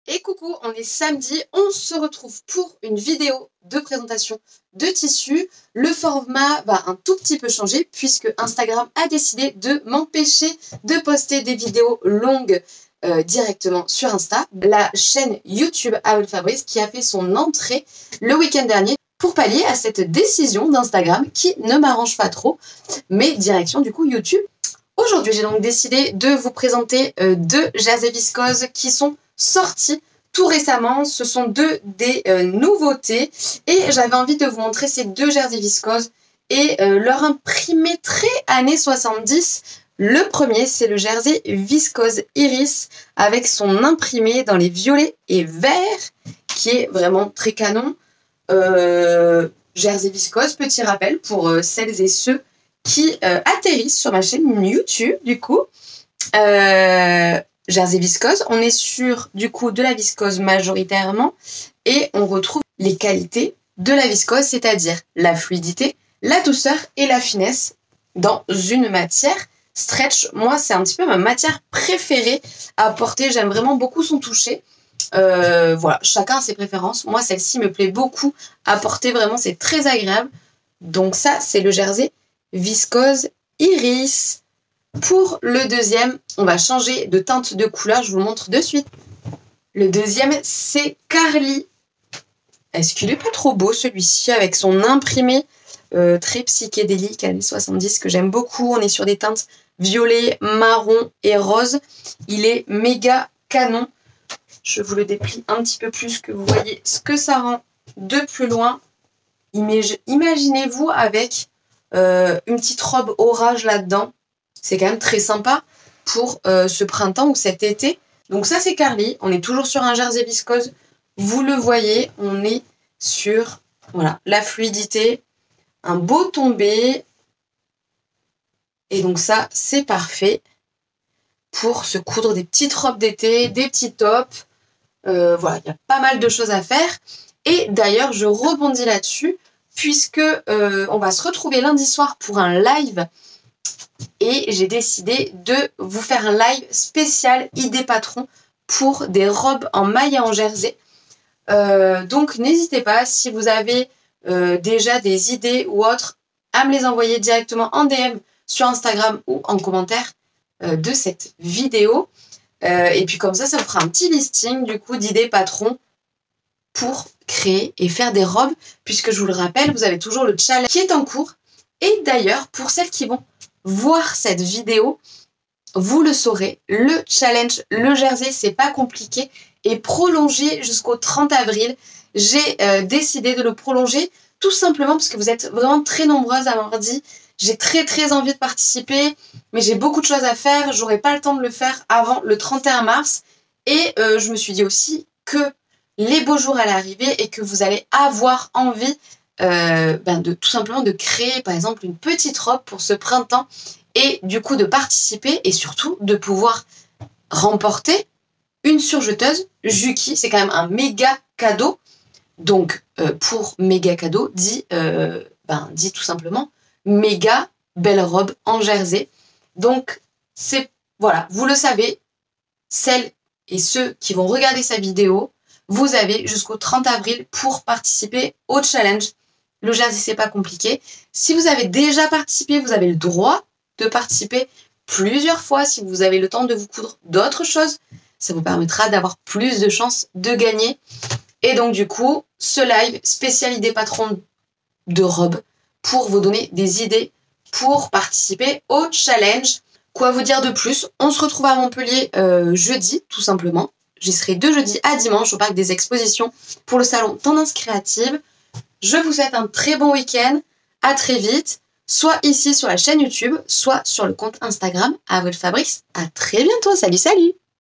Et coucou, on est samedi, on se retrouve pour une vidéo de présentation de tissus. Le format va un tout petit peu changer puisque Instagram a décidé de m'empêcher de poster des vidéos longues directement sur Insta. La chaîne YouTube Avec Fabrice qui a fait son entrée le week-end dernier pour pallier à cette décision d'Instagram qui ne m'arrange pas trop, mais direction du coup YouTube. Aujourd'hui, j'ai donc décidé de vous présenter deux jerseys viscose qui sont sortis tout récemment. Ce sont des nouveautés et j'avais envie de vous montrer ces deux jerseys viscose et leur imprimé très années 70. Le premier, c'est le jersey viscose Iris avec son imprimé dans les violets et verts qui est vraiment très canon. Jersey viscose, petit rappel pour celles et ceux qui atterrissent sur ma chaîne YouTube du coup. Jersey viscose, on est sur du coup de la viscose majoritairement et on retrouve les qualités de la viscose, c'est-à-dire la fluidité, la douceur et la finesse dans une matière stretch. Moi, c'est un petit peu ma matière préférée à porter, j'aime vraiment beaucoup son toucher. Voilà, chacun a ses préférences. Moi, celle-ci me plaît beaucoup à porter, vraiment, c'est très agréable. Donc ça, c'est le jersey viscose Iris. Pour le deuxième, on va changer de teinte de couleur, je vous le montre de suite. Le deuxième, c'est Carly. Est-ce qu'il est pas trop beau celui-ci avec son imprimé très psychédélique années 70 que j'aime beaucoup. On est sur des teintes violet, marron et rose. Il est méga canon. Je vous le déplie un petit peu plus que vous voyez ce que ça rend de plus loin. Imaginez-vous avec une petite robe orage là-dedans. C'est quand même très sympa pour ce printemps ou cet été. Donc ça, c'est Carly. On est toujours sur un jersey viscose. Vous le voyez, on est sur voilà, la fluidité, un beau tombé. Et donc ça, c'est parfait pour se coudre des petites robes d'été, des petits tops. Voilà, il y a pas mal de choses à faire. Et d'ailleurs, je rebondis là-dessus puisque on va se retrouver lundi soir pour un live. Et j'ai décidé de vous faire un live spécial idée patron pour des robes en maille et en jersey. Donc n'hésitez pas, si vous avez déjà des idées ou autres, à me les envoyer directement en DM sur Instagram ou en commentaire de cette vidéo. Et puis comme ça vous fera un petit listing du coup d'idées patron pour créer et faire des robes. Puisque je vous le rappelle, vous avez toujours le challenge qui est en cours. Et d'ailleurs, pour celles qui vont voir cette vidéo, vous le saurez, le challenge, le jersey, c'est pas compliqué, est prolongé jusqu'au 30 avril. J'ai décidé de le prolonger tout simplement parce que vous êtes vraiment très nombreuses à m'avoir dit j'ai très envie de participer, mais j'ai beaucoup de choses à faire, j'aurai pas le temps de le faire avant le 31 mars. Et je me suis dit aussi que les beaux jours allaient arriver et que vous allez avoir envie de tout simplement de créer par exemple une petite robe pour ce printemps et du coup de participer et surtout de pouvoir remporter une surjeteuse Juki. C'est quand même un méga cadeau. Donc pour méga cadeau dit tout simplement méga belle robe en jersey. Donc c'est voilà, vous le savez, celles et ceux qui vont regarder sa vidéo, vous avez jusqu'au 30 avril pour participer au challenge. Le jersey, c'est pas compliqué. Si vous avez déjà participé, vous avez le droit de participer plusieurs fois. Si vous avez le temps de vous coudre d'autres choses, ça vous permettra d'avoir plus de chances de gagner. Et donc, du coup, ce live spécial idée patron de robe pour vous donner des idées pour participer au challenge. Quoi vous dire de plus? On se retrouve à Montpellier jeudi, tout simplement. J'y serai de jeudi à dimanche au parc des expositions pour le salon Tendance Créative. Je vous souhaite un très bon week-end, à très vite, soit ici sur la chaîne YouTube, soit sur le compte Instagram Avec Fabrice. À très bientôt, salut!